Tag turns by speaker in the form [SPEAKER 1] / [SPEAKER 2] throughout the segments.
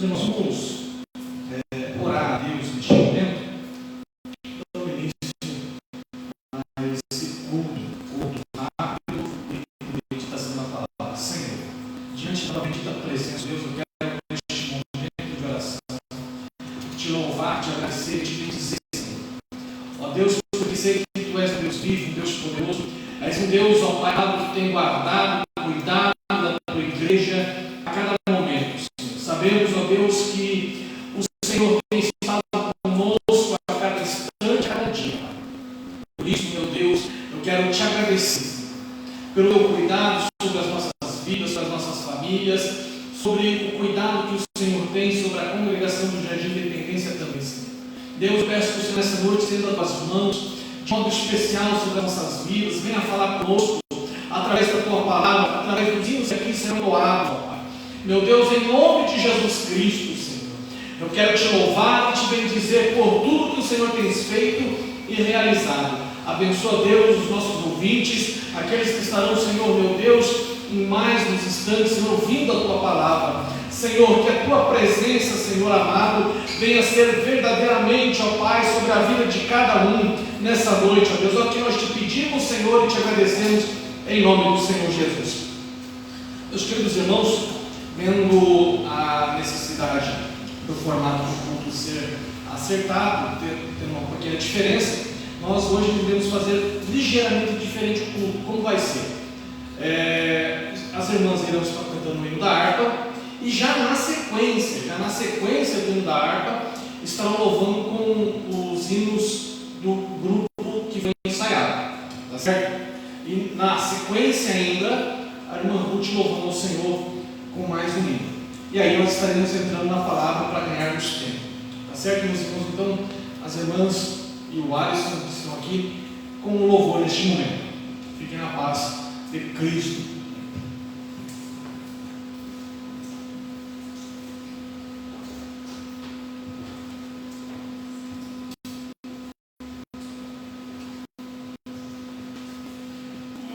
[SPEAKER 1] Meus irmãos, vamos orar a Deus neste momento, dando início a esse culto rápido e meditação da palavra. Senhor, diante da bendita presença de Deus, eu quero neste momento de oração te louvar, te agradecer, te bendizer, Senhor. Ó Deus, porque sei que Tu és um Deus vivo, um Deus poderoso, és um Deus, ó Pai, que tem guardado, cuidado da Tua igreja a cada momento, Senhor. Sabemos, ó Deus, que o Senhor tem estado conosco a cada instante, a cada dia. Por isso, meu Deus, eu quero te agradecer, Senhor, pelo Teu cuidado sobre as nossas vidas, sobre as nossas famílias, sobre o cuidado que o Senhor tem sobre a congregação do Jardim Independência também, Senhor. Deus, eu peço que o Senhor nessa noite estenda as Tuas mãos de modo especial sobre as nossas vidas, venha falar conosco através da Tua palavra, através dos hinos que aqui serão entoados, ó Pai. Meu Deus, em nome de Jesus Cristo, Senhor, eu quero te louvar e te bendizer por tudo que o Senhor tem feito e realizado. Abençoa, Deus, os nossos ouvintes, aqueles que estarão, Senhor, meu Deus, em mais uns instantes, Senhor, ouvindo a Tua palavra. Senhor, que a Tua presença, Senhor amado, venha ser verdadeiramente, ó Pai, sobre a vida de cada um nessa noite, ó Deus. É o que nós te pedimos, Senhor, e te agradecemos em nome do Senhor Jesus. Meus queridos irmãos, vendo a necessidade do formato do culto ser acertado, ter uma pequena diferença, nós hoje devemos fazer ligeiramente diferente o culto. Como vai ser? As irmãs irão estar cantando o hino da harpa, e já na sequência do hino da harpa, estarão louvando com os hinos do grupo que vem ensaiado, tá certo? E na sequência ainda, a irmã Ruth louvando ao Senhor com mais um hino. E aí nós estaremos entrando na palavra para ganharmos tempo, tá certo, meus irmãos? Então, as irmãs e o Alisson estão aqui com o louvor neste momento. Fiquem na paz de Cristo.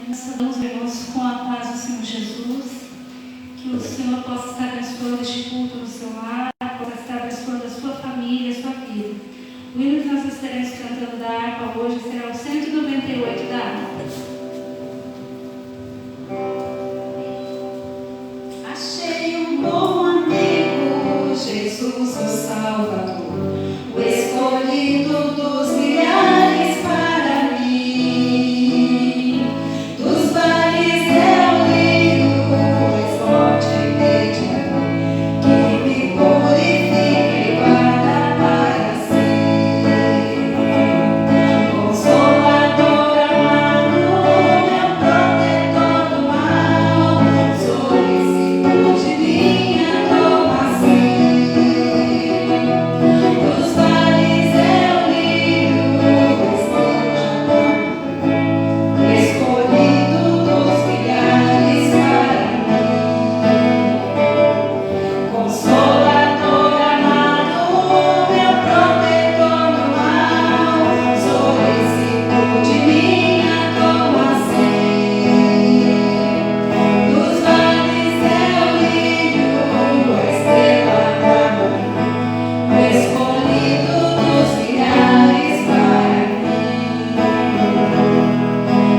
[SPEAKER 2] Nós saudamos, irmãos, com a paz do Senhor Jesus, que o Senhor possa estar abençoando este culto no seu lar, possa estar abençoando a sua família, a sua vida. O hino que nós estaremos cantando da harpa hoje será o 198 da harpa.
[SPEAKER 3] Achei um bom amigo, Jesus o Salvador, o escolhido dos milhares para mim. Dos vales eu ligo, mais forte e mediador, que me purifica e guarda para sempre. Consolador amado, meu protetor do mal, solicito de minha toma-se. Dos vales eu ligo, escolhido dos milhares para mim. Consolador amado, meu protetor no mal, solicito de minha toma-se. Dos vales eu ligo, a estrela da manhã, escolhido dos milhares para mim.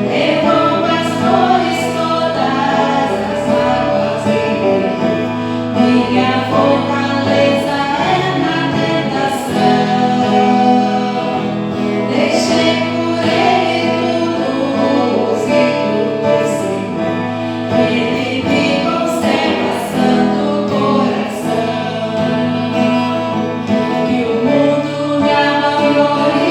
[SPEAKER 3] Levou pastores todas as águas ribeirinhas, minha fortaleza é na tentação. Deixei por ele tudo, usei tudo, Senhor. Ele me conserva santo coração. Que o mundo me abandone,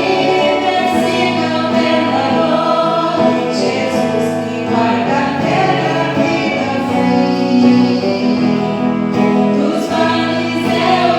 [SPEAKER 3] vencível tentador, Jesus que guarda até a vida fim. Dos vales eu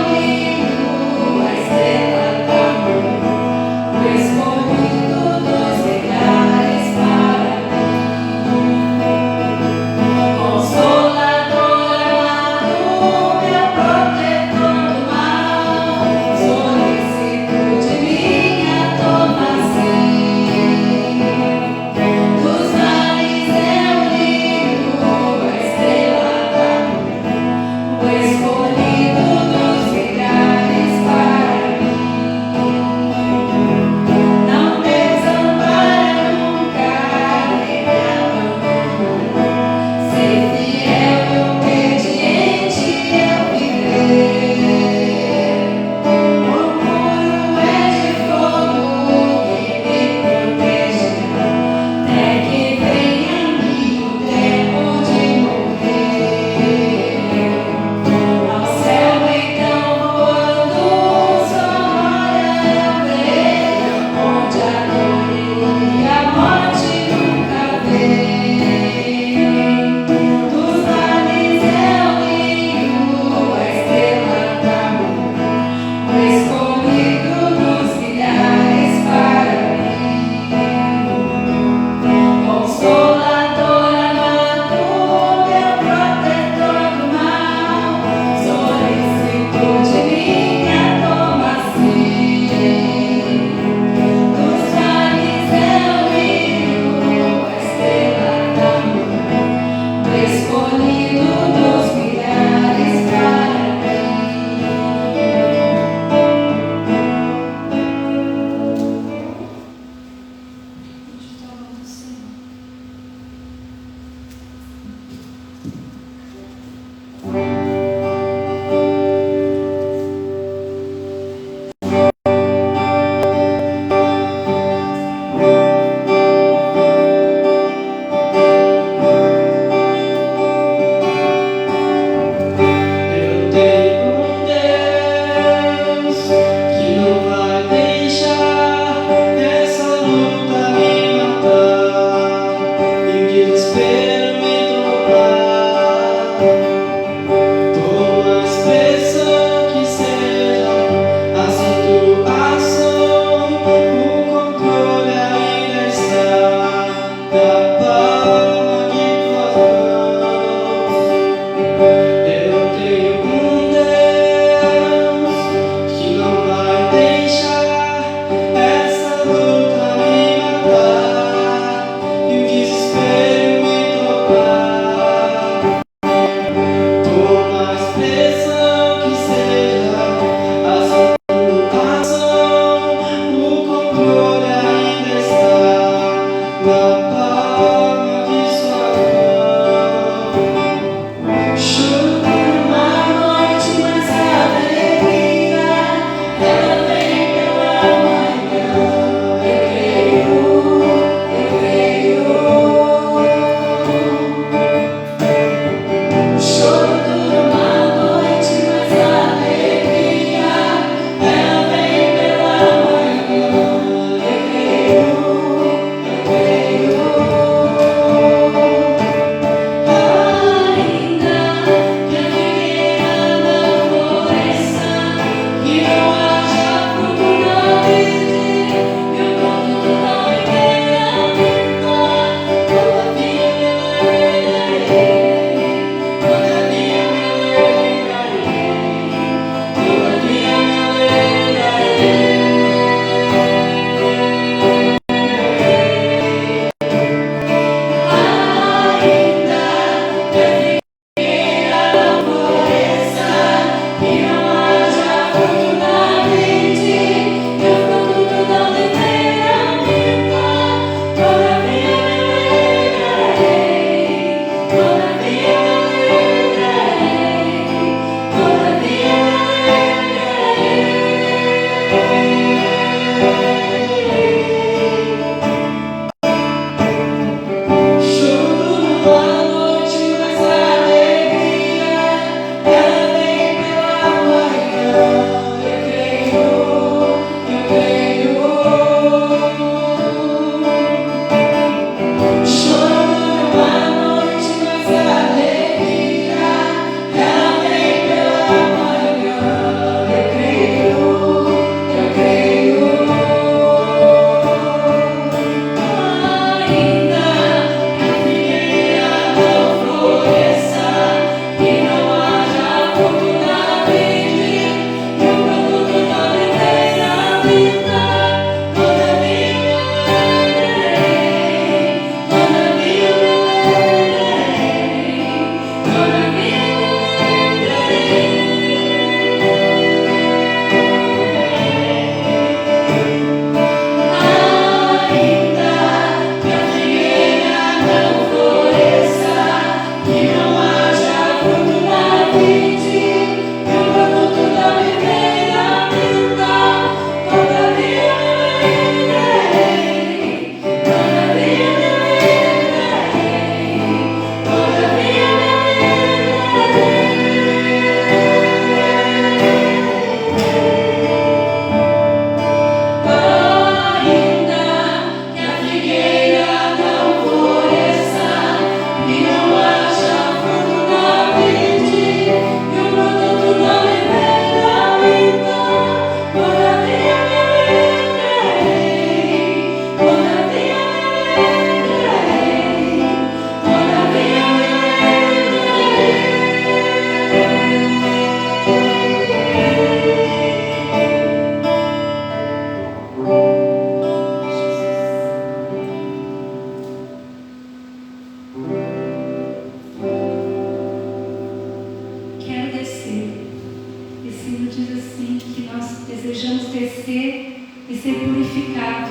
[SPEAKER 2] diz assim, que nós desejamos descer e ser purificado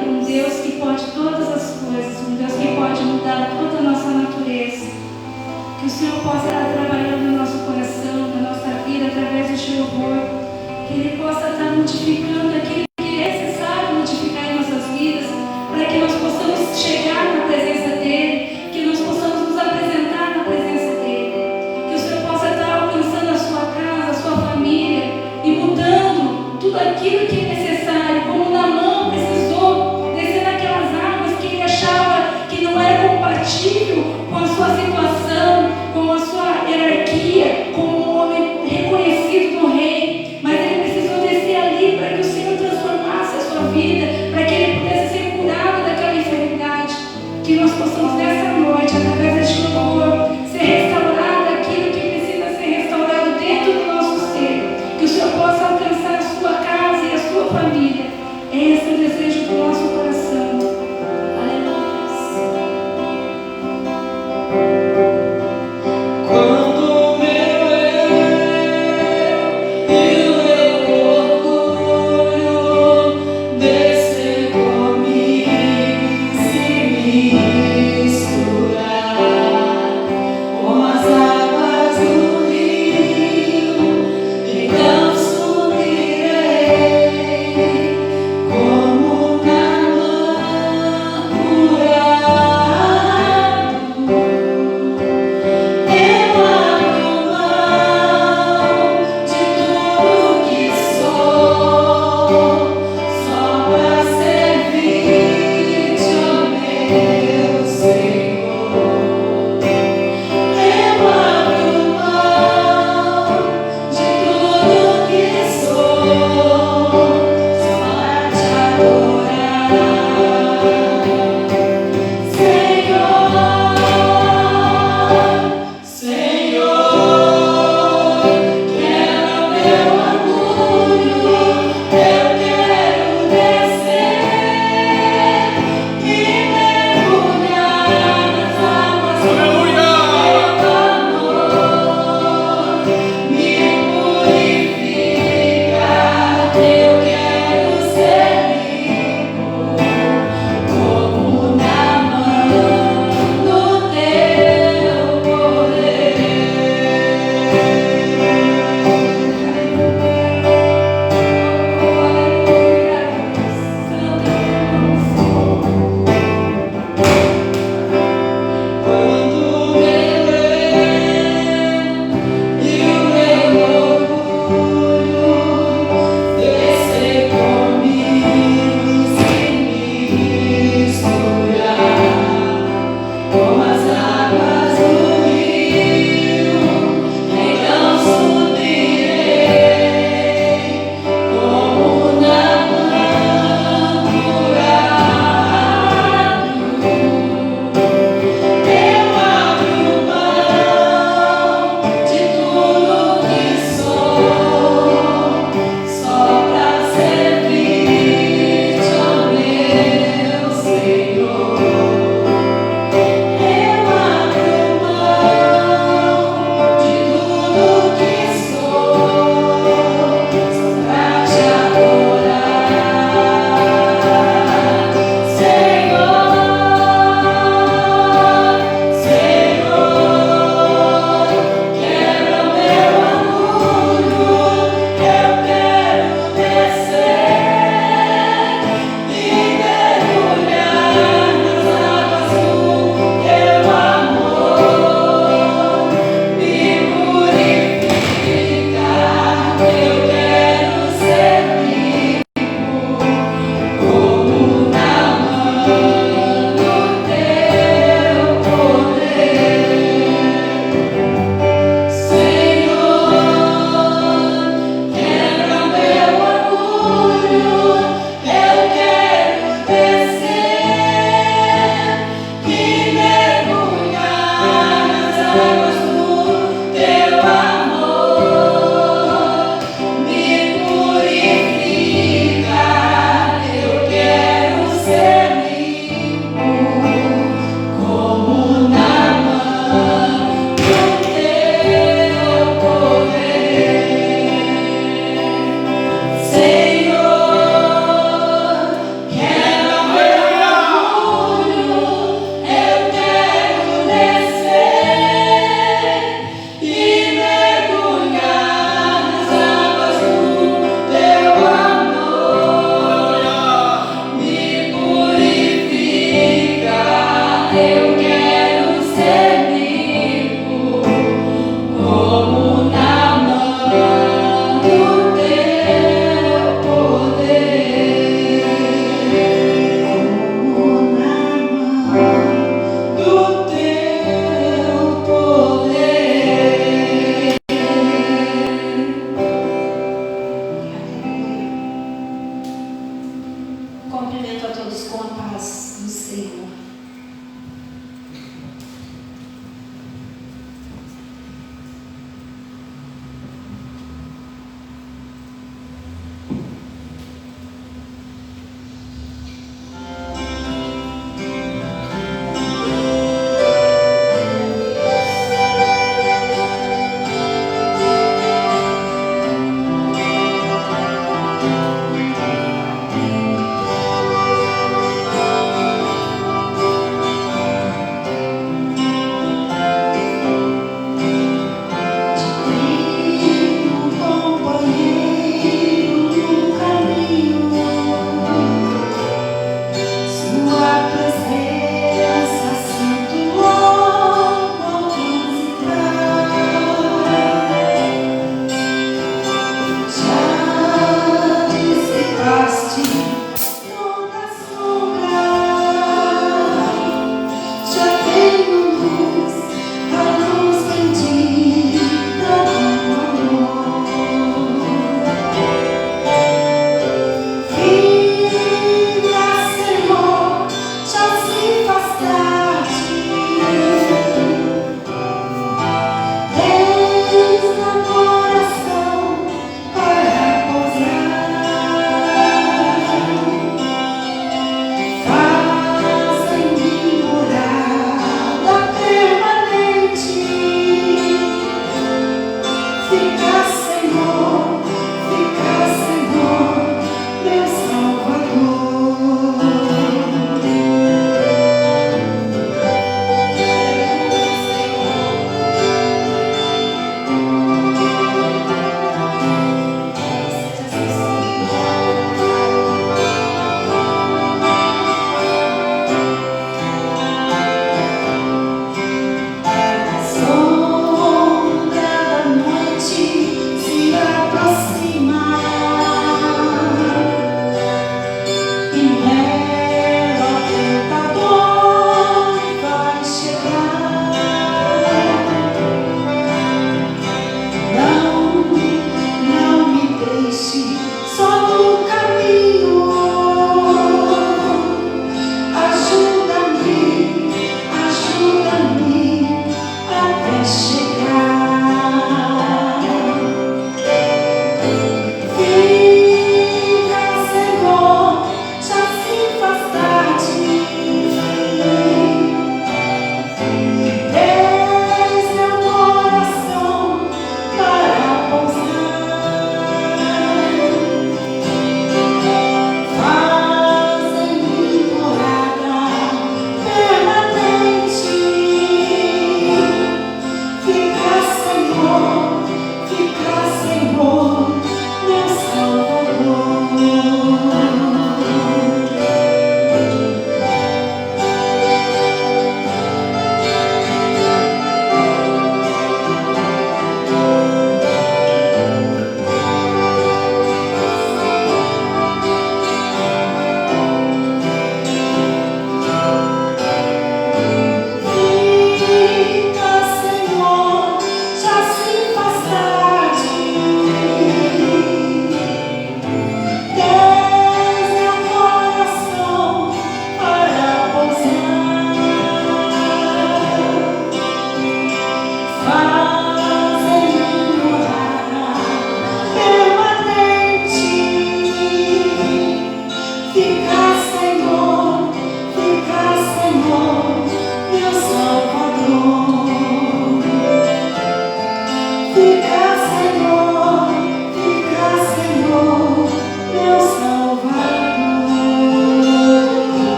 [SPEAKER 2] por um Deus que pode todas as coisas, um Deus que pode mudar toda a nossa natureza. Que o Senhor possa estar trabalhando no nosso coração, na nossa vida, através do teu louvor, que Ele possa estar modificando aquilo que é necessário modificar em nossas vidas, para que nós possamos chegar na presença dEle, que nós possamos nos apresentar na presença dEle, que o Senhor possa estar alcançando a sua casa, a sua família e mudando tudo aquilo que é necessário, como Naamã precisou descer naquelas águas que ele achava que não era compatível com a sua situação, com a sua hierarquia, como um homem reconhecido no rei, mas ele precisou descer ali para que o Senhor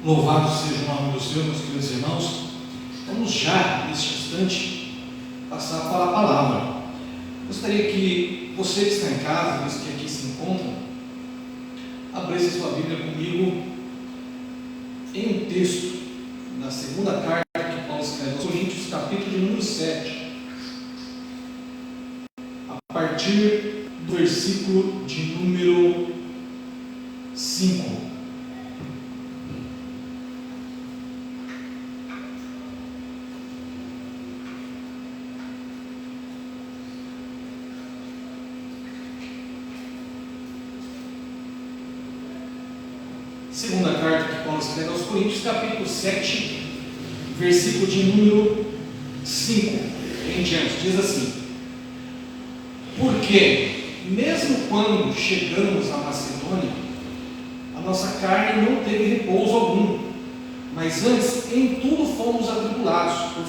[SPEAKER 1] Louvado seja o nome do Senhor, meus queridos irmãos. Vamos já, neste instante, passar para a palavra. Gostaria que você que está em casa, visto que aqui se encontra, abrisse sua Bíblia comigo em um texto da segunda carta que Paulo escreve aos Coríntios, capítulo de número 7, a partir do versículo de número 5. Segunda carta que Paulo escreve aos Coríntios, capítulo 7, versículo de número 5 em diante, diz assim: porque, mesmo quando chegamos à Macedônia, a nossa carne não teve repouso algum, mas antes em tudo fomos atribulados por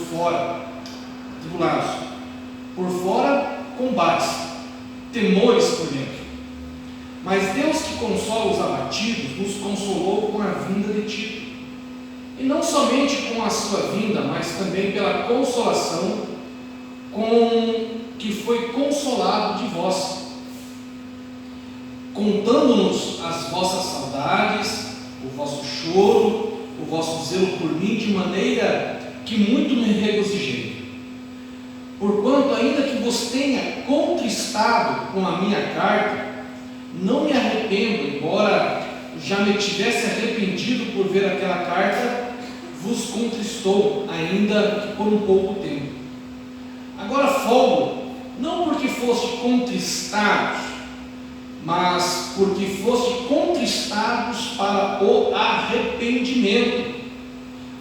[SPEAKER 1] fora, combates, temores por dentro. Mas Deus, que consola os abatidos, nos consolou com a vinda de Tito, e não somente com a sua vinda, mas também pela consolação com que foi consolado de vós, contando-nos as vossas saudades, o vosso choro, o vosso zelo por mim, de maneira que muito me regozijei. Porquanto, ainda que vos tenha contristado com a minha carta, não me arrependo, embora já me tivesse arrependido por ver aquela carta, vos contristou, ainda que por um pouco tempo. Agora folgo, não porque foste contristados, mas porque foste contristados para o arrependimento,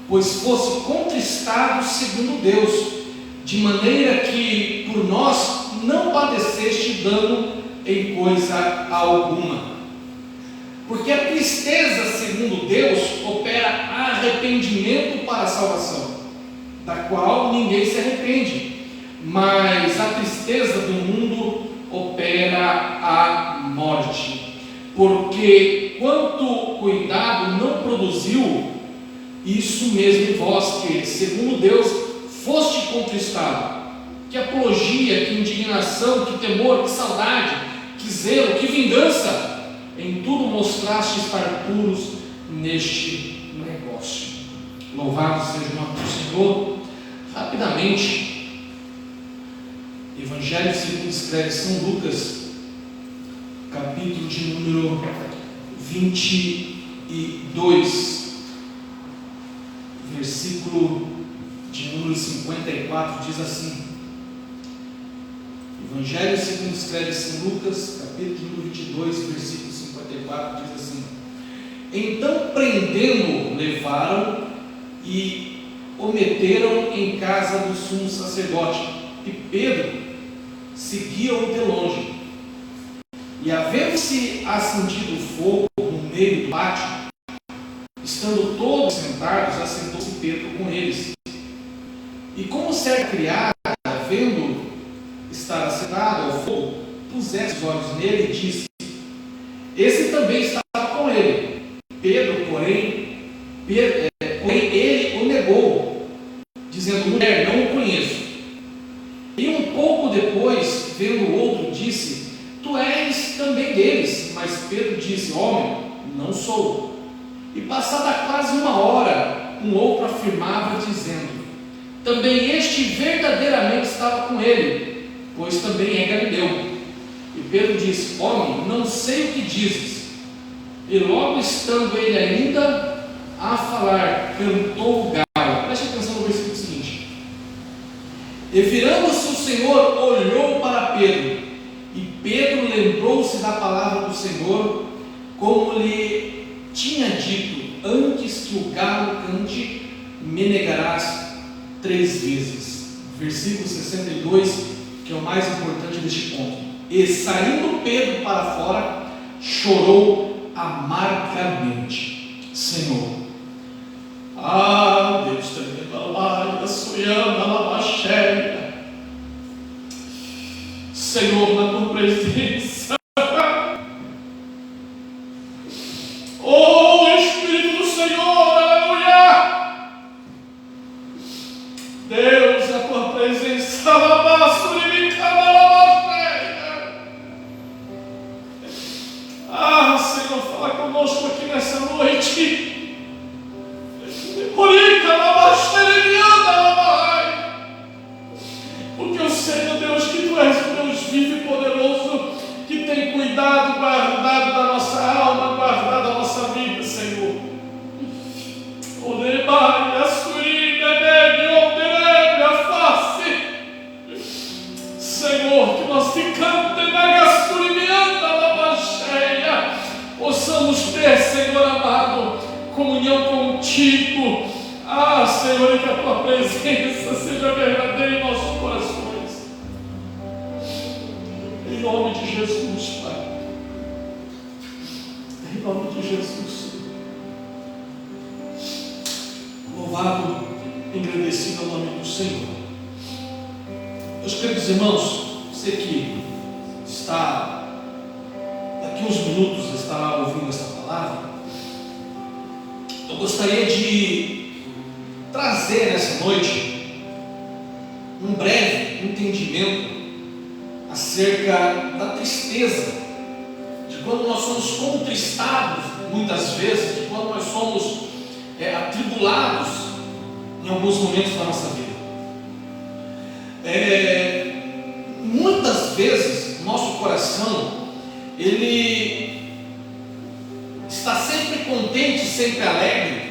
[SPEAKER 1] pois foste contristados segundo Deus, de maneira que por nós não padeceste dano em coisa alguma. Porque a tristeza, segundo Deus, opera arrependimento para a salvação, da qual ninguém se arrepende, mas a tristeza do mundo opera a morte. Porque quanto cuidado não produziu, isso mesmo em vós, que segundo Deus foste contristado. Que apologia, que indignação, que temor, que saudade, que zelo, que vingança, em tudo mostraste estar puros neste negócio. Louvado seja o nome do Senhor. Rapidamente, Evangelho segundo escreve São Lucas, capítulo de número 22, versículo de número 54, diz assim. Evangelho segundo escreve São Lucas, capítulo de número 22, versículo 54, diz assim: então prendendo-o, levaram e o meteram em casa do sumo sacerdote, e Pedro seguia-o de longe. E havendo-se acendido fogo no meio do pátio, estando todos sentados, assentou-se Pedro com eles. E como certa criada, vendo estar assentado ao fogo, pusesse os olhos nele e disse: esse também estava com ele. Pedro, porém, ele o negou, dizendo: mulher, não o conheço. E um pouco depois, vendo o outro, disse: tu és também deles. Mas Pedro disse: homem, não sou. E passada quase uma hora, um outro afirmava, dizendo: também este verdadeiramente estava com ele, pois também é galileu. E Pedro disse: homem, não sei o que dizes. E logo estando ele ainda a falar, cantou o galo. Preste atenção no versículo seguinte. E virando-se o Senhor, olhou para Pedro, e Pedro lembrou-se da palavra do Senhor, como lhe tinha dito: antes que o galo cante, me negarás 3 vezes. Versículo 62, que é o mais importante deste ponto. E saindo Pedro para fora, chorou amargamente. Senhor, Deus tremendo, a suiana, a cheia, Senhor, na tua presença, oh Espírito do Senhor, aleluia, Deus, na tua presença, Senhor, fala conosco aqui nessa noite. Porque eu sei, meu Deus, que tu és o Deus vivo e poderoso, que tem cuidado, guardado da nossa alma, guardado da nossa vida, Senhor. Senhor, que nós ficamos na gasturimianta da baixeia, possamos ter, Senhor amado, comunhão contigo. Senhor, e que a tua presença seja verdadeira em nossos corações. Em nome de Jesus, Pai. Em nome de Jesus. Louvado, engrandecido é o nome do Senhor. Meus queridos irmãos, você que está daqui uns minutos estará ouvindo essa palavra, eu gostaria de trazer nessa noite um breve entendimento acerca da tristeza, de quando nós somos contristados muitas vezes, de quando nós somos atribulados em alguns momentos da nossa vida. Muitas vezes nosso coração ele está sempre contente, sempre alegre,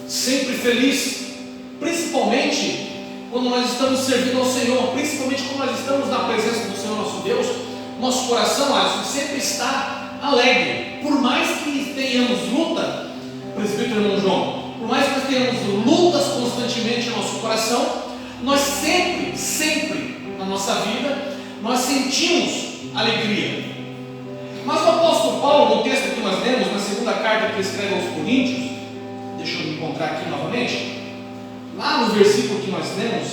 [SPEAKER 1] sempre feliz, principalmente quando nós estamos servindo ao Senhor, principalmente quando nós estamos na presença do Senhor nosso Deus. Nosso coração, Alisson, sempre está alegre, por mais que tenhamos luta, presbítero irmão João, por mais que nós tenhamos lutas constantemente no nosso coração, nós sempre na nossa vida nós sentimos alegria. Mas o apóstolo Paulo, no texto que nós lemos, na segunda carta que ele escreve aos Coríntios, deixa eu me encontrar aqui novamente, lá no versículo que nós lemos,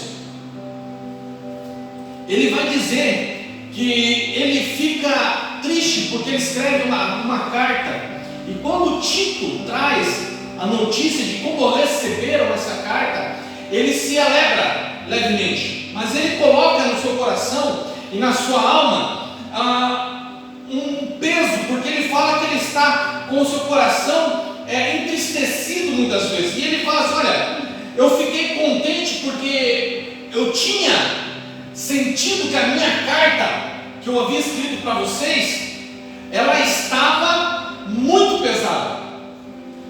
[SPEAKER 1] ele vai dizer que ele fica triste porque ele escreve uma carta, e quando Tito traz a notícia de como receberam essa carta, ele se alegra levemente, mas ele coloca no seu coração e na sua alma um peso, porque ele fala que ele está com o seu coração entristecido muitas vezes, e ele fala assim: olha, eu fiquei contente porque eu tinha sentido que a minha carta que eu havia escrito para vocês, ela estava muito pesada,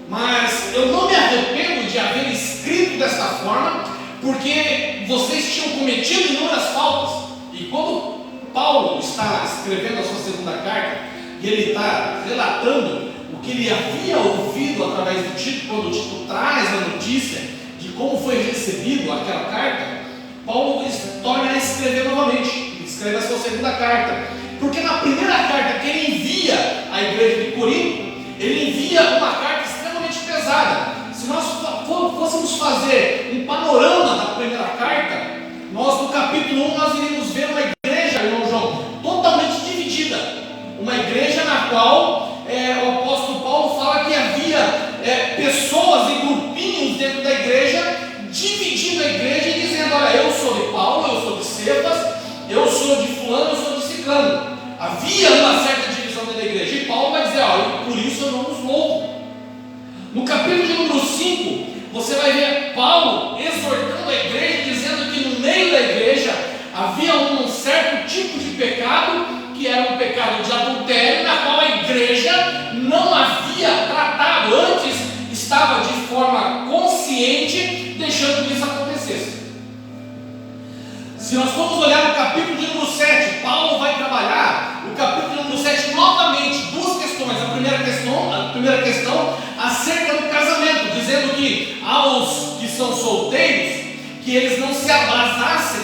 [SPEAKER 1] mas eu não me arrependo de haver escrito desta forma, porque vocês tinham cometido inúmeras faltas. E quando Paulo está escrevendo a sua segunda carta, e ele está relatando o que ele havia ouvido através do Tito, quando o Tito traz a notícia de como foi recebido aquela carta, Paulo torna a escrever novamente. Ele escreve a sua segunda carta, porque na primeira carta que ele envia à igreja de Corinto, ele envia uma carta extremamente pesada. Se nós fôssemos fazer um panorama da primeira carta, nós no capítulo 1 nós iríamos ver uma igreja, irmão João, totalmente dividida. Uma igreja na qual o apóstolo Paulo fala que havia pessoas e grupinhos dentro da igreja, dividindo a igreja e dizendo: olha, eu sou de Paulo, eu sou de Cefas, eu sou de fulano, eu sou de ciclano. Havia uma certa divisão dentro da igreja, e Paulo vai dizer: olha, por isso eu não os louvo. No capítulo de número 5, você vai ver Paulo exortando a igreja, dizendo que no meio da igreja havia um certo tipo de pecado, que era um pecado de adultério, na qual a igreja não havia tratado, antes estava de forma consciente deixando que isso acontecesse. Se nós formos olhar no capítulo de número 7, Paulo vai trabalhar o capítulo de número 7 novamente, duas questões. A primeira questão acerca do casamento, dizendo que aos que são solteiros, que eles não se abrasassem,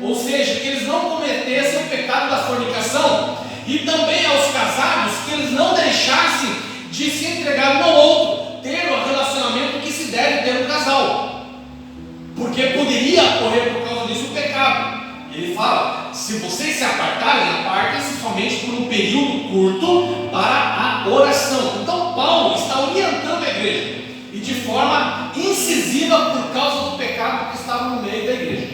[SPEAKER 1] ou seja, que eles não cometessem o pecado da fornicação, e também aos casados, que eles não deixassem de se entregar um ao outro, ter o relacionamento que se deve ter no casal, porque poderia ocorrer por causa disso o pecado. Ele fala: se vocês se apartarem, apartem-se somente por um período curto para a oração. Então Paulo está orientando a igreja, e de forma incisiva, por causa do pecado que estava no meio da igreja.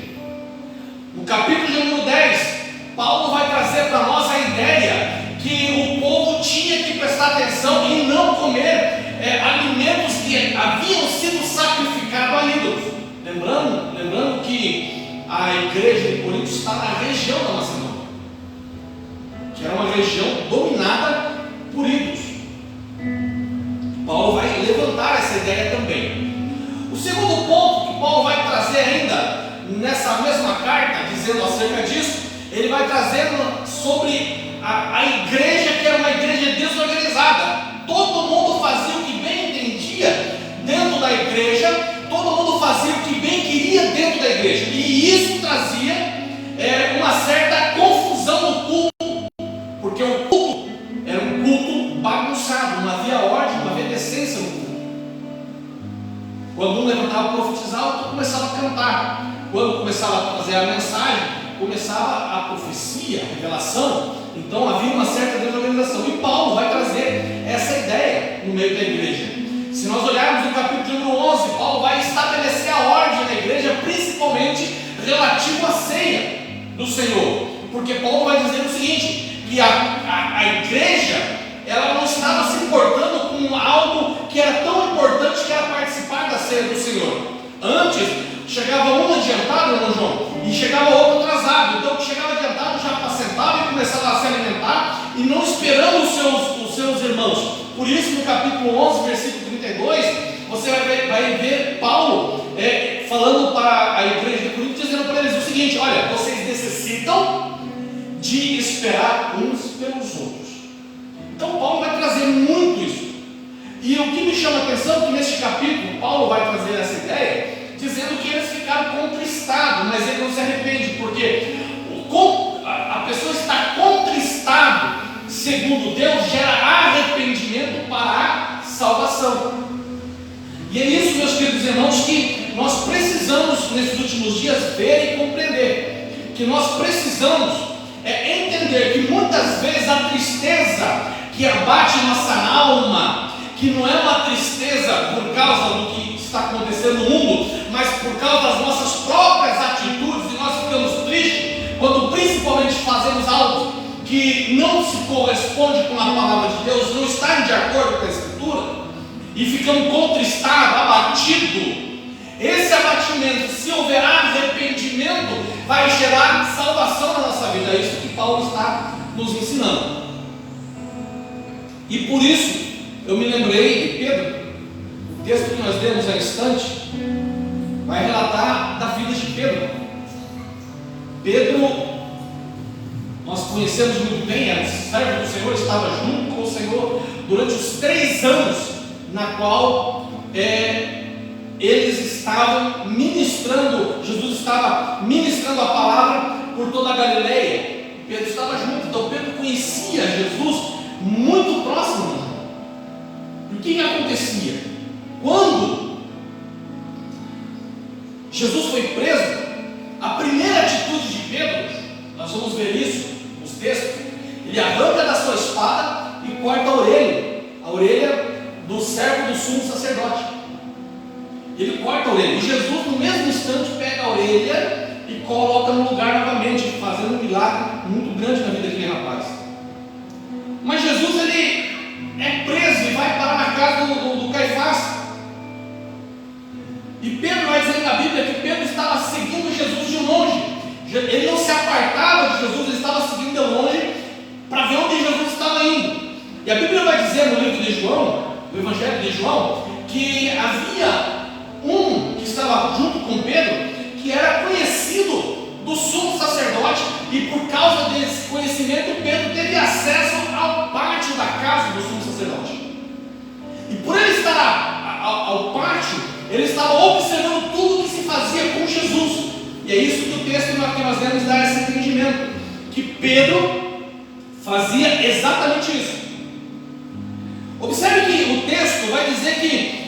[SPEAKER 1] No capítulo de número 10, Paulo vai trazer para nós a ideia que o povo tinha que prestar atenção em não comer alimentos que haviam sido sacrificados a ídolos. Lembrando que a igreja de Corinto está na região da Macedônia, que era uma região dominada por ídolos. Paulo vai levantar essa ideia também. O segundo ponto que Paulo vai trazer ainda nessa mesma carta, dizendo acerca disso, ele vai trazer sobre a igreja, que era uma igreja desorganizada. Todo mundo fazia o que bem entendia dentro da igreja, todo mundo fazia o que bem queria dentro da igreja, e isso trazia uma certa confusão no culto, porque o culto era um culto bagunçado, não havia ordem, não havia decência no culto. Quando um levantava para profetizar, o outro começava a cantar. Quando começava a trazer a mensagem, começava a profecia, a revelação. Então havia uma certa desorganização, e Paulo vai trazer essa ideia no meio da igreja. Se nós olharmos no capítulo número 11, Paulo vai estabelecer a ordem da igreja, principalmente relativo à ceia do Senhor, porque Paulo vai dizer o seguinte, que a igreja, ela não estava se importando com algo que era tão importante, que era participar da ceia do Senhor. Antes, chegava um adiantado, irmão João, e chegava outro atrasado. Então, o que chegava adiantado já apacentava e começava a se alimentar, e não esperando os seus irmãos. Por isso, no capítulo 11, versículo 32, você vai ver Paulo falando para a igreja de Corinto, dizendo para eles o seguinte: olha, vocês necessitam de esperar uns pelos outros. Então Paulo vai trazer muito isso. E o que me chama a atenção é que neste capítulo Paulo vai trazer essa ideia, dizendo que eles ficaram contristados, mas ele não se arrepende, porque a pessoa segundo Deus, gera arrependimento para a salvação. E é isso, meus queridos irmãos, que nós precisamos nesses últimos dias ver e compreender. Que nós precisamos entender que muitas vezes a tristeza que abate nossa alma, que não é uma tristeza por causa do que está acontecendo no mundo, mas por causa das nossas próprias atitudes, e nós ficamos tristes quando principalmente fazemos algo que não se corresponde com a palavra de Deus, não está de acordo com a Escritura, e ficamos contristados, abatidos. Esse abatimento, se houver arrependimento, vai gerar salvação na nossa vida. É isso que Paulo está nos ensinando. E por isso eu me lembrei de Pedro. O texto que nós lemos há instante vai relatar da vida de Pedro. Pedro, nós conhecemos muito bem, era servo do Senhor, estava junto com o Senhor durante os 3 anos na qual eles estavam ministrando, Jesus estava ministrando a palavra por toda a Galileia. Pedro estava junto, então Pedro conhecia Jesus muito próximo. E o que acontecia? Quando Jesus foi preso, a primeira atitude de Pedro, nós vamos ver isso nos textos, ele arranca da sua espada e corta a orelha do servo do sumo sacerdote. Ele corta a orelha, e Jesus no mesmo instante pega a orelha e coloca no lugar novamente, fazendo um milagre muito grande na vida daquele rapaz. Mas Jesus, ele é preso e vai parar na casa do Caifás. E Pedro vai dizer na Bíblia que Pedro estava seguindo Jesus de longe. Ele não se apartava de Jesus, ele estava seguindo de longe para ver onde Jesus estava indo. E a Bíblia vai dizer no livro de João, no Evangelho de João, que havia um que estava junto com Pedro, que era conhecido do sumo sacerdote, e por causa desse conhecimento, Pedro teve acesso ao pátio da casa do sumo sacerdote. E por ele estar ao pátio, ele estava observando tudo o que se fazia com Jesus. E é isso que o texto que nós lemos dá esse entendimento, que Pedro fazia exatamente isso. Observe que o texto vai dizer que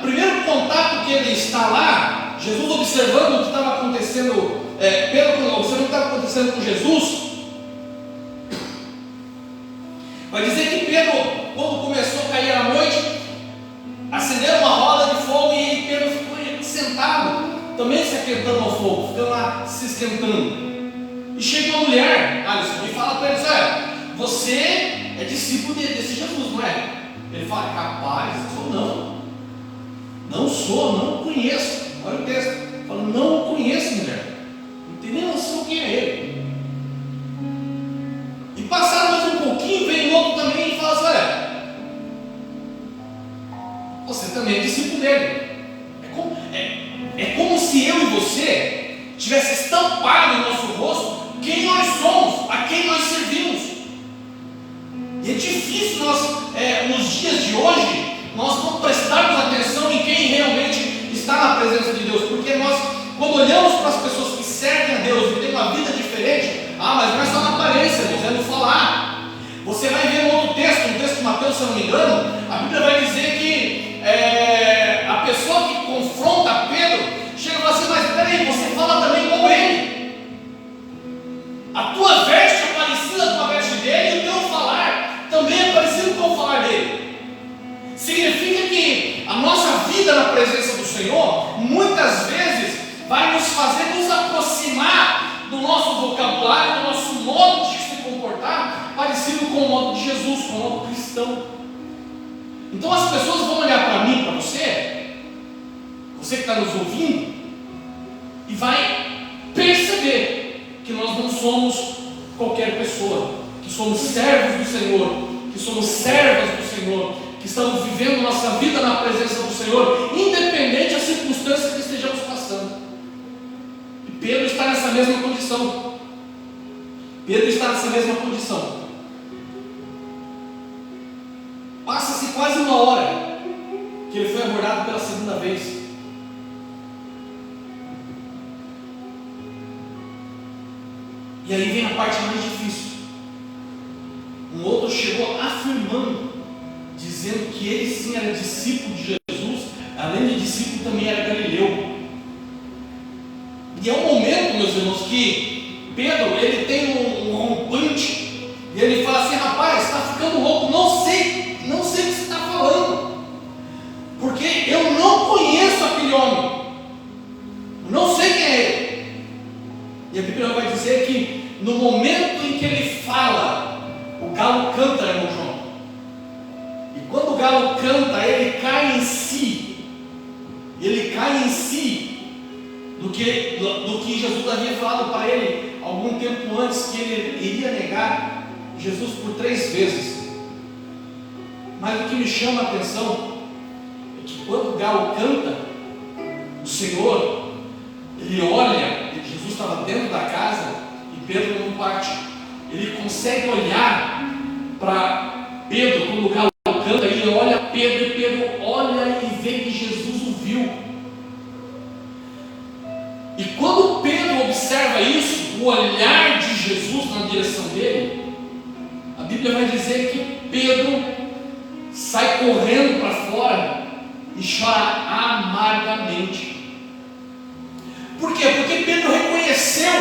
[SPEAKER 1] primeiro contato que ele está lá, Jesus observando o que estava acontecendo, Pedro observando o que estava acontecendo com Jesus, vai dizer que Pedro, quando começou a cair a noite, acenderam uma roda de fogo e Pedro ficou sentado, também se aquentando ao fogo, ficando lá se esquentando. E chega uma mulher, Alisson, e fala para ele: olha, você é discípulo desse Jesus, não é? Ele fala: capaz, eu sou não sou, não conheço. Olha o texto, ele fala: não o conheço, mulher, não tem nem noção quem é ele. E passaram mais um pouquinho, veio outro também e fala assim: olha, você também é discípulo dele. É como se eu e você tivesse estampado no nosso rosto quem nós somos, a quem nós servimos. E é difícil nós, nos dias de hoje, nós não prestarmos atenção em quem realmente está na presença de Deus, porque nós, quando olhamos para as pessoas que servem a Deus e têm uma vida diferente, mas não é só na aparência, Deus é no falar. Você vai ver um outro texto, um texto de Mateus, se eu não me engano, a Bíblia vai dizer que a pessoa que confronta Pedro chega e fala assim: mas peraí, você fala também como ele. A tua veste é parecida com a veste dele, e o teu falar também é parecido com o falar dele. Significa que a nossa vida na presença do Senhor, muitas vezes, vai nos fazer nos aproximar do nosso vocabulário, do nosso modo de se comportar, parecido com o modo de Jesus, com o modo cristão. Então as pessoas vão olhar para mim, para você que está nos ouvindo, e vai perceber que nós não somos qualquer pessoa, que somos servos do Senhor, que somos servas do Senhor, que estamos vivendo nossa vida na presença do Senhor, independente das circunstâncias que estejamos passando. E Pedro está nessa mesma condição. Passa-se quase uma hora que ele foi abordado pela segunda vez. E aí vem a parte mais difícil. um outro chegou afirmando, dizendo que ele sim era discípulo de Jesus, além de discípulo também era galileu. E é um momento, meus irmãos, que Pedro, ele tem um rompante, e ele fala assim: rapaz, está ficando rouco, não sei o que você está falando, porque eu não conheço aquele homem, não sei quem é ele. E a Bíblia vai dizer que no momento em que ele fala, o galo canta, irmão João. E quando o galo canta, ele cai em si. Ele cai em si do que Jesus havia falado para ele algum tempo antes, que ele iria negar Jesus por 3 vezes. Mas o que me chama a atenção é que quando o galo canta, o Senhor, ele olha, Jesus estava dentro da casa e Pedro no pátio, ele consegue olhar para Pedro quando o galo canta, ele olha Pedro, e Pedro olha e vê que Jesus o viu. E quando Pedro observa isso, o olhar de Jesus na direção dele, a Bíblia vai dizer que Pedro sai correndo para fora e chora amargamente. Por quê? Porque Pedro reconheceu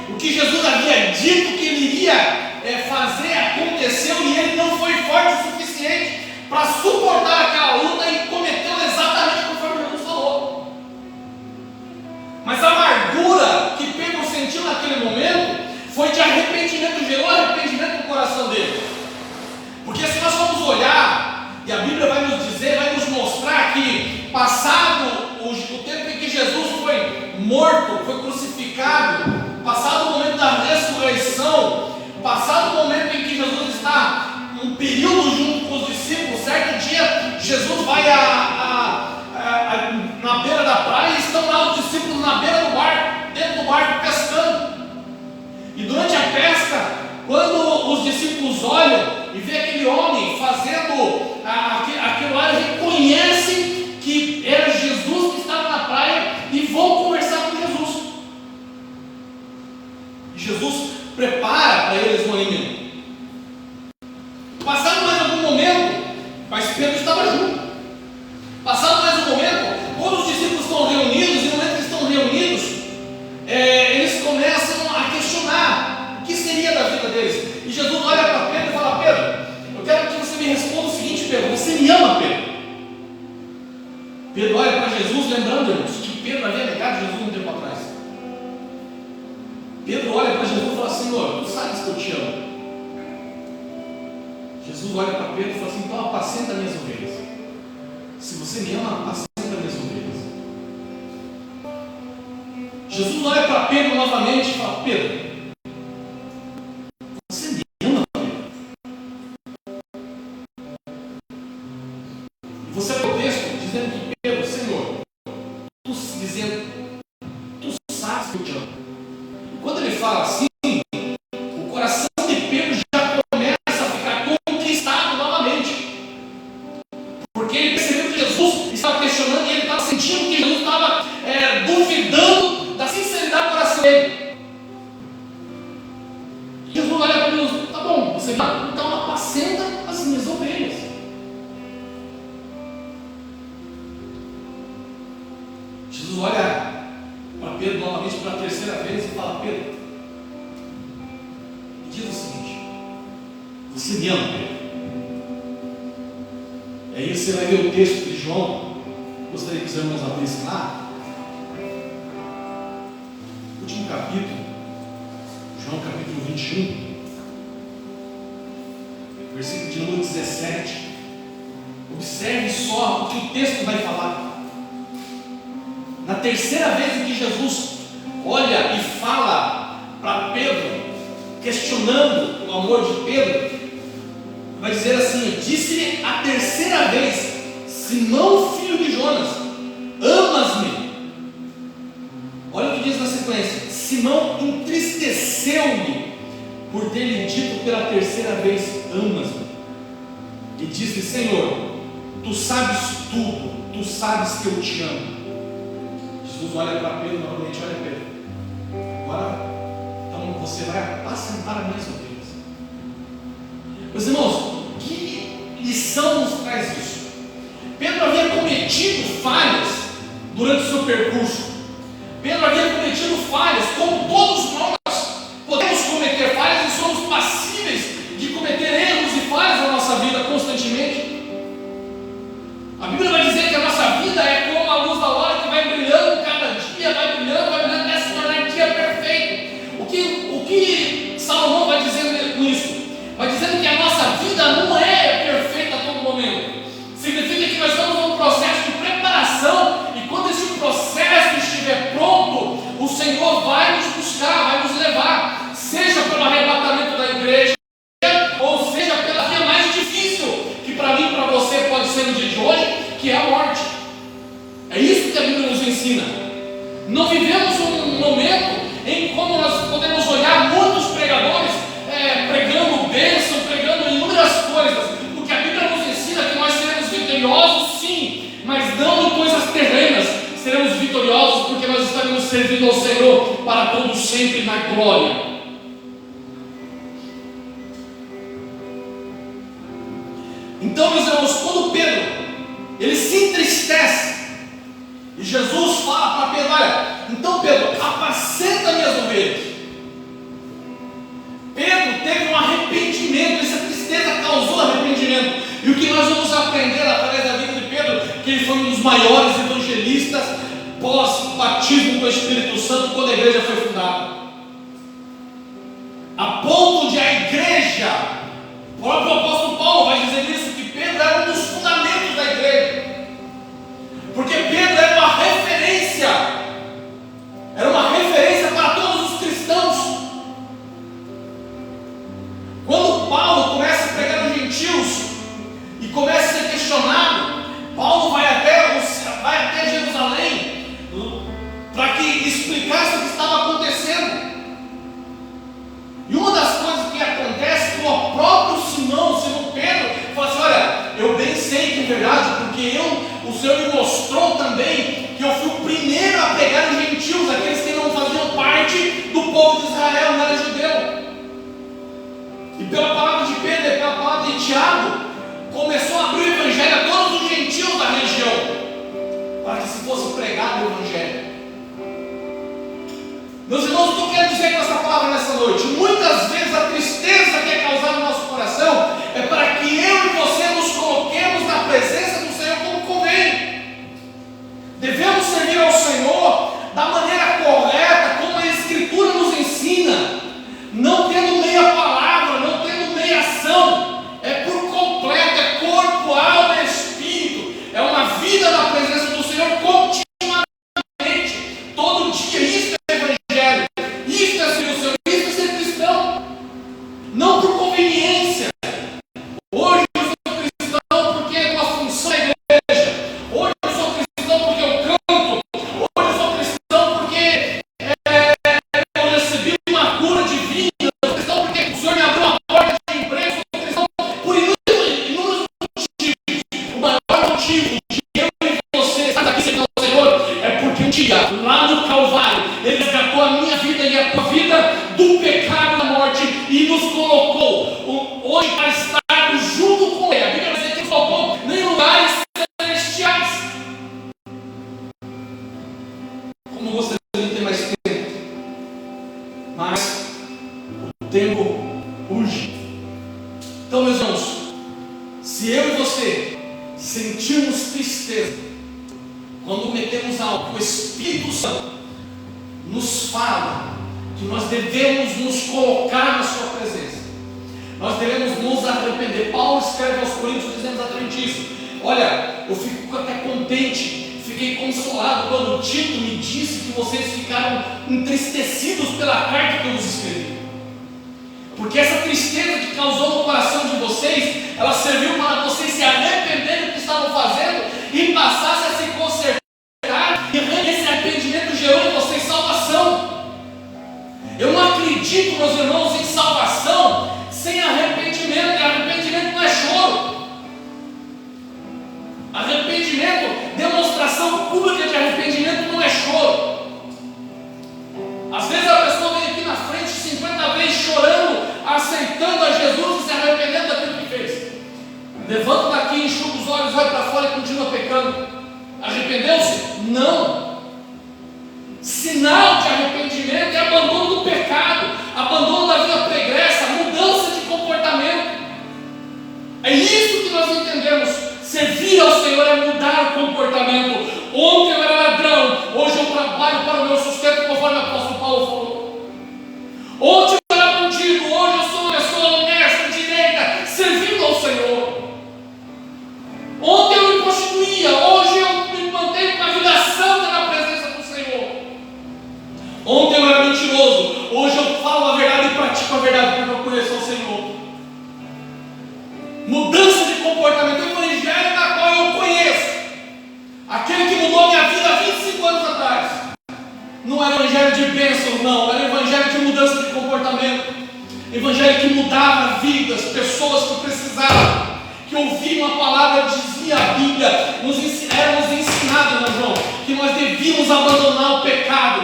[SPEAKER 1] o que Jesus havia dito que ele iria fazer, aconteceu, e ele não foi forte o suficiente para suportar aquela luta e cometeu exatamente conforme Jesus falou. Mas a amargura que Pedro sentiu naquele momento foi de arrependimento, gerou arrependimento no coração dele. Porque se nós formos olhar, e a Bíblia vai nos dizer, vai nos mostrar que passado o tempo em que Jesus foi morto, foi crucificado, passado o momento da ressurreição, passado o momento em que Jesus está um período junto com os discípulos, certo dia Jesus vai na beira da praia, e estão lá os discípulos na beira do barco, dentro do barco pescando. E durante a pesca, quando os discípulos olham e vê aquele homem fazendo aquilo lá, eles reconhecem que era Jesus que estava na praia e vão conversar com Jesus. E Jesus prepara para eles um alimento. Passado mais algum momento, mas Pedro estava junto. Passado mais um momento, quando os discípulos estão reunidos, e no momento que estão reunidos, eles começam a questionar o que seria da vida deles. E Jesus olha para Pedro e fala: Pedro, eu quero que você me responda o seguinte, Pedro, você me ama, Pedro? Pedro olha para Jesus, lembrando, irmãos, que Pedro havia negado Jesus um tempo atrás. Pedro olha para Jesus e fala: Senhor, tu sabes que eu te amo. Jesus olha para Pedro e fala assim: então apacenta minhas ovelhas. Se você me ama, apacenta minhas ovelhas. Jesus olha para Pedro novamente e fala: Pedro, você me ama, Pedro? E você lê o texto dizendo que Pedro, Senhor, tu sabes que eu te amo. E quando ele fala assim, o coração de Pedro já começa a ficar conquistado novamente. Porque ele percebeu que Jesus estava questionando, e ele estava sentindo que Jesus estava duvidando da sinceridade do coração dele. Jesus olha para Deus: tá bom, você vai, então apacenta as minhas ovelhas. Jesus olha para Pedro novamente pela 3ª vez e fala: Pedro, me diz o seguinte, você me ama, Pedro? E aí você vai ver o texto de João. Gostaria que os irmãos abrissem lá. Último capítulo, João capítulo 21, versículo de número 17. Observe só o que o texto vai falar. Na 3ª vez em que Jesus olha e fala para Pedro, questionando o amor de Pedro, vai dizer assim: disse-lhe a 3ª vez: Simão, filho de Jonas, amas-me? Olha o que diz na sequência: Simão entristeceu-me por ter lhe dito pela 3ª vez: amas-me. E disse: Senhor, tu sabes tudo, tu sabes que eu te amo. Jesus olha para Pedro novamente: olha, Pedro, agora então você vai apacentar as minhas ovelhas. Meus irmãos, que lição nos traz isso? Pedro havia cometido falhas durante o seu percurso. Pedro havia cometido falhas, como todos nós podemos cometer falhas e somos passíveis de cometer erros e falhas na nossa vida constantemente. A Bíblia vai dizer que a nossa vida é como a luz da aurora que vai brilhando cada dia, vai brilhando até se tornar dia perfeito. O que Salomão vai dizendo com isso? Vai dizendo que a nossa vida não é perfeita a todo momento. Significa que nós estamos num processo de preparação, e quando esse processo estiver pronto, o Senhor vai nos buscar, vai nos levar, seja pelo arrebatamento da igreja, ou seja pela via mais difícil, que para mim e para você pode ser no dia de hoje, que é a morte. É isso que a Bíblia nos ensina. Não vivemos um momento em como nós podemos olhar muitos pregadores pregando bênção, pregando inúmeras coisas, porque a Bíblia nos ensina que nós seremos vitoriosos sim, mas não em coisas terrenas. Seremos vitoriosos porque nós estaremos servindo ao Senhor para todo sempre na glória. Então, meus irmãos, quando Pedro ele se entristece e Jesus fala para Pedro: olha, então Pedro, apacenta minhas ovelhas. Pedro teve um arrependimento, essa tristeza causou arrependimento. E o que nós vamos aprender através da vida de Pedro? Que ele foi um dos maiores evangelistas pós-batismo com o Espírito Santo, quando a igreja foi fundada. A ponto de a igreja, o próprio apóstolo Paulo vai dizer isso, que Pedro era um dos fundamentos da igreja. Porque Pedro era uma referência para todos os cristãos. Quando Paulo começa a pregar aos gentios e começa a ser questionado, Paulo vai até Jerusalém para que explicasse o que estava acontecendo. E uma das coisas que acontece, que o próprio Simão Pedro, fala assim: olha, eu bem sei que é verdade, porque o Senhor me mostrou também que eu fui o primeiro a pregar os gentios, aqueles que não faziam parte do povo de Israel, não era judeu. E pela palavra de Pedro e pela palavra de Tiago, começou a abrir o evangelho a todos os gentios da região, para que se fosse pregado o evangelho. Meus irmãos, o que eu quero dizer com essa palavra nessa noite? Muitas vezes a tristeza que é causada no nosso coração é para que eu e você nos coloquemos na presença do Senhor como convém. Devemos servir ao Senhor da maneira correta, como a Escritura nos ensina, não tendo meia palavra, não tendo meia ação. É por completo, é corpo, alma e espírito. É uma vida na presença do Senhor continuamente, todo dia. Isso é evangelho, isso é ser o Senhor, isso é ser cristão. Não por conveniência. Hoje eu sou cristão porque é uma função da igreja. Hoje eu sou cristão porque eu canto. Hoje eu sou cristão porque eu recebi uma cura divina. Eu sou cristão porque o Senhor me abriu uma porta de emprego. Eu sou cristão por inúmeros motivos. O maior motivo de eu e você estar aqui servindo ao Senhor é porque um dia, lá no Calvário, Ele resgatou a minha vida e a tua vida do pecado e da morte e nos colocou hoje para estarmos junto com Ele. A Bíblia vai dizer que nos colocou em lugares celestiais. Como gostaria de ter mais tempo, mas o tempo urge. Então, meus irmãos, se eu e você sentirmos tristeza quando cometemos algo que o Espírito Santo nos fala que nós devemos nos colocar na sua presença, nós devemos nos arrepender. Paulo escreve aos Coríntios dizendo exatamente isso. Olha, eu fico até contente, fiquei consolado quando Tito me disse que vocês ficaram entristecidos pela carta que eu vos escrevi, porque essa tristeza que causou no coração de vocês, ela serviu para vocês se arrependerem do que estavam fazendo e passassem a se consertar, e esse arrependimento gerou em vocês salvação. Eu não acredito, meus irmãos, em salvação sem arrependimento. E arrependimento não é choro. Arrependimento, demonstração pública de arrependimento não é choro. Às vezes a pessoa vem aqui na frente 50 vezes chorando, aceitando a Jesus, comportamento. Ontem eu era ladrão, hoje eu trabalho para o meu sustento, conforme o apóstolo Paulo falou. Ontem eu era bandido, hoje eu sou uma pessoa honesta, direita, servindo ao Senhor. Ontem eu me prostituía, hoje eu me mantenho com a vida santa na presença do Senhor. Ontem eu era mentiroso, hoje eu falo a verdade e pratico a verdade porque eu conheço ao Senhor. Mudança de comportamento, o evangelho na qual eu conheço, aquele que mudou a minha vida há 25 anos atrás, não era evangelho de bênção, não, era evangelho de mudança de comportamento, evangelho que mudava vidas, pessoas que precisavam, que ouviam a palavra, dizia a Bíblia, éramos ensinados, meu João, que nós devíamos abandonar o pecado,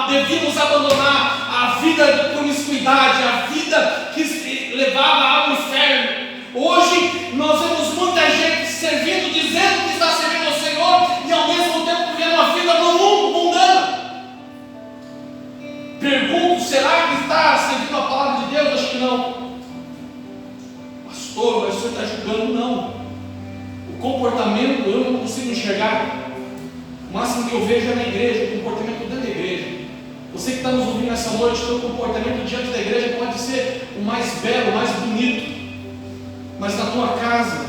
[SPEAKER 1] devíamos abandonar a vida de promiscuidade, a vida que levava ao inferno. Hoje nós vemos muita gente servindo, dizendo que está servindo ao Senhor e ao mesmo tempo vivendo uma vida no mundo mundana. Pergunto, será que está servindo a palavra de Deus? Acho que não. Pastor, mas o senhor está julgando? Não. O comportamento eu não consigo enxergar. O máximo que eu vejo é na igreja, o comportamento dentro da igreja. Você que está nos ouvindo nessa noite, o seu comportamento diante da igreja pode ser o mais belo, o mais bonito. Mas na tua casa,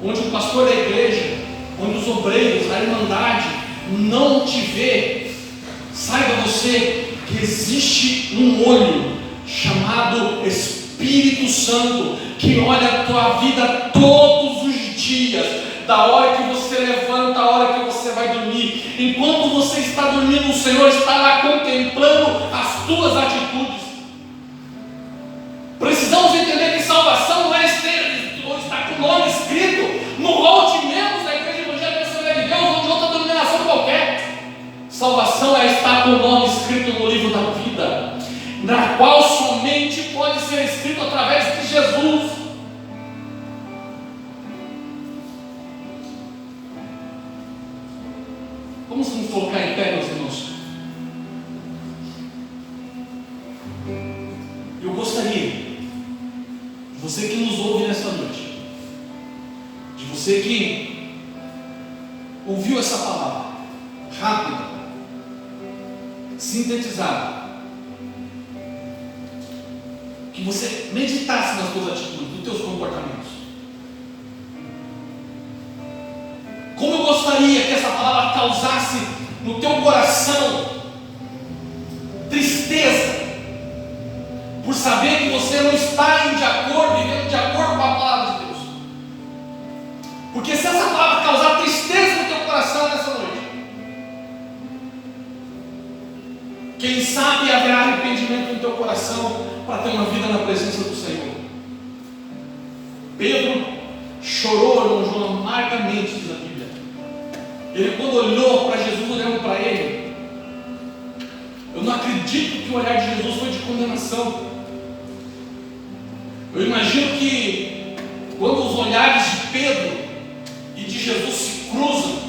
[SPEAKER 1] onde o pastor da igreja, onde os obreiros, a irmandade não te vê, saiba você que existe um olho chamado Espírito Santo que olha a tua vida todos os dias, da hora que você levanta, a hora que você vai dormir. Enquanto você está dormindo, o Senhor está lá contemplando as tuas atitudes. Precisamos entender que salvação não é estar com o nome escrito no rol de membros da Igreja Evangélica Assembleia de Deus ou de outra denominação qualquer. Salvação é estar com o nome escrito no livro da vida, na qual somente pode ser escrito através de Jesus. Vamos nos colocar em pé, meus irmãos. Eu gostaria, você que nos ouve nesta noite, de você que ouviu essa palavra rápida, sintetizada, que você meditasse nas tuas atitudes, nos teus comportamentos. Como eu gostaria que essa palavra causasse no teu coração tristeza, por saber que você não está vivendo de acordo com a palavra de Deus. Porque se essa palavra causar tristeza no teu coração nessa noite, quem sabe haverá arrependimento no teu coração para ter uma vida na presença do Senhor. Pedro chorou, irmão João, amargamente, diz a Bíblia. Ele, quando olhou para Jesus, olhando para ele, eu não acredito que o olhar de Jesus foi de condenação. Eu imagino que quando os olhares de Pedro e de Jesus se cruzam,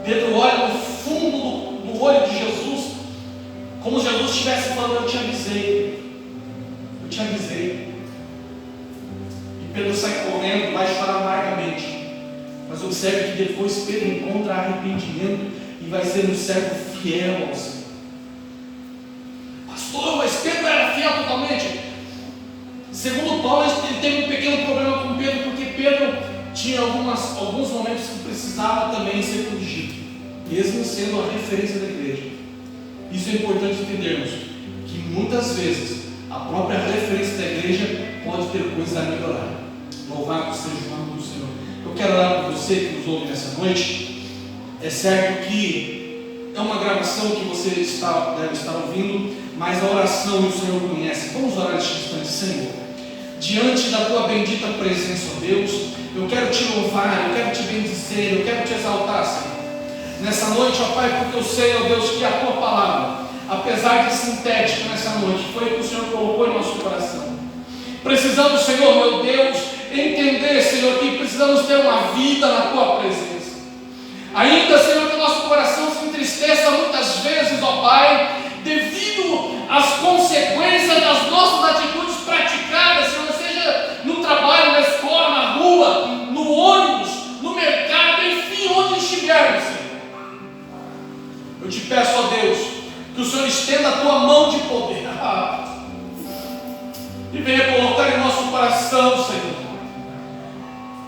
[SPEAKER 1] Pedro olha no fundo do olho de Jesus, como se Jesus estivesse falando: eu te avisei, eu te avisei. E Pedro sai correndo, vai chorar amargamente. Mas observe que depois Pedro encontra arrependimento e vai ser um servo fiel ao Senhor. Pastor, mas Pedro era fiel totalmente? Segundo Paulo, ele teve um pequeno problema com Pedro, porque Pedro tinha alguns momentos que precisava também ser corrigido, mesmo sendo a referência da igreja. Isso é importante entendermos, que muitas vezes a própria referência da igreja pode ter coisas a melhorar. Louvado seja o nome do Senhor. Eu quero orar por você que nos ouve nessa noite. É certo que é uma gravação que você deve estar ouvindo, mas a oração o Senhor conhece. Vamos orar neste instante. Senhor, diante da tua bendita presença, ó Deus, eu quero te louvar, eu quero te bendizer, eu quero te exaltar, Senhor. Nessa noite, ó Pai, porque eu sei, ó Deus, que a tua palavra, apesar de sintética nessa noite, foi o que o Senhor colocou em nosso coração. Precisamos, Senhor, meu Deus, entender, Senhor, que precisamos ter uma vida na tua presença. Ainda, Senhor, que o nosso coração se entristeça muitas vezes, ó Pai, devido às consequências das nossas atitudes praticadas, Senhor, seja no trabalho, na escola, na rua, no ônibus, no mercado, enfim,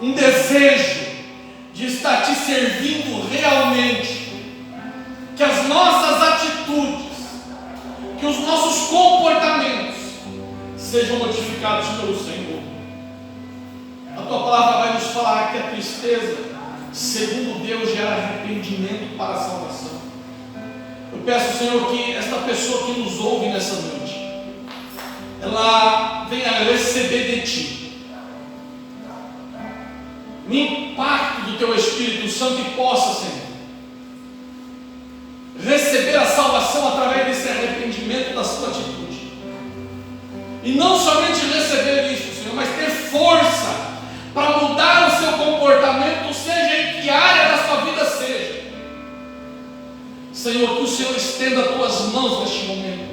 [SPEAKER 1] um desejo de estar te servindo realmente, que as nossas atitudes, que os nossos comportamentos sejam modificados pelo Senhor. A tua palavra vai nos falar que a tristeza, segundo Deus, gera arrependimento para a salvação. Eu peço, Senhor, que esta pessoa que nos ouve nessa noite, ela venha receber de Ti o impacto do Teu Espírito Santo e possa, Senhor, receber a salvação através desse arrependimento da sua atitude. E não somente receber isso, Senhor, mas ter força para mudar o seu comportamento, seja em que área da sua vida seja. Senhor, que o Senhor estenda as tuas mãos neste momento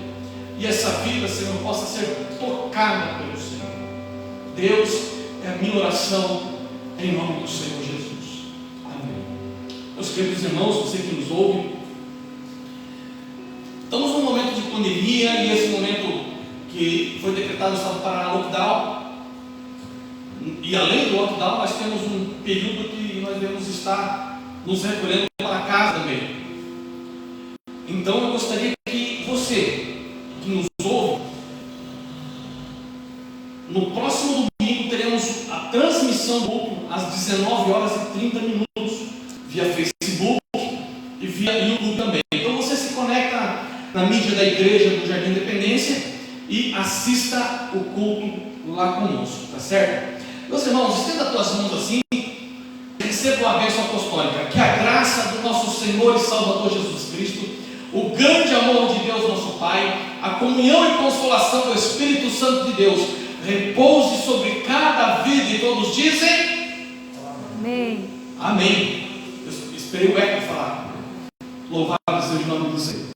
[SPEAKER 1] e essa vida, Senhor, possa ser tocada pelo Senhor. Deus, é a minha oração em nome do Senhor Jesus. Amém. Meus queridos irmãos, você que nos ouve, estamos num momento de pandemia e esse momento que foi decretado no estado do Paraná lockdown. E além do lockdown, nós temos um período que nós devemos estar nos recolhendo para casa também. Então eu gostaria que você que nos ouve, no próximo domingo teremos a transmissão do culto às 19h30 via Facebook e via YouTube também. Então você se conecta na mídia da igreja do Jardim Independência e assista o culto lá conosco, tá certo? Meus irmãos, estenda as tuas mãos assim, receba a bênção apostólica, que a graça do nosso Senhor e Salvador Jesus Cristo, o grande amor de Deus nosso Pai, a comunhão e consolação do Espírito Santo de Deus, repouse sobre cada vida, e todos dizem amém. Amém. Eu esperei o eco falar. Louvado seja o nome do Senhor.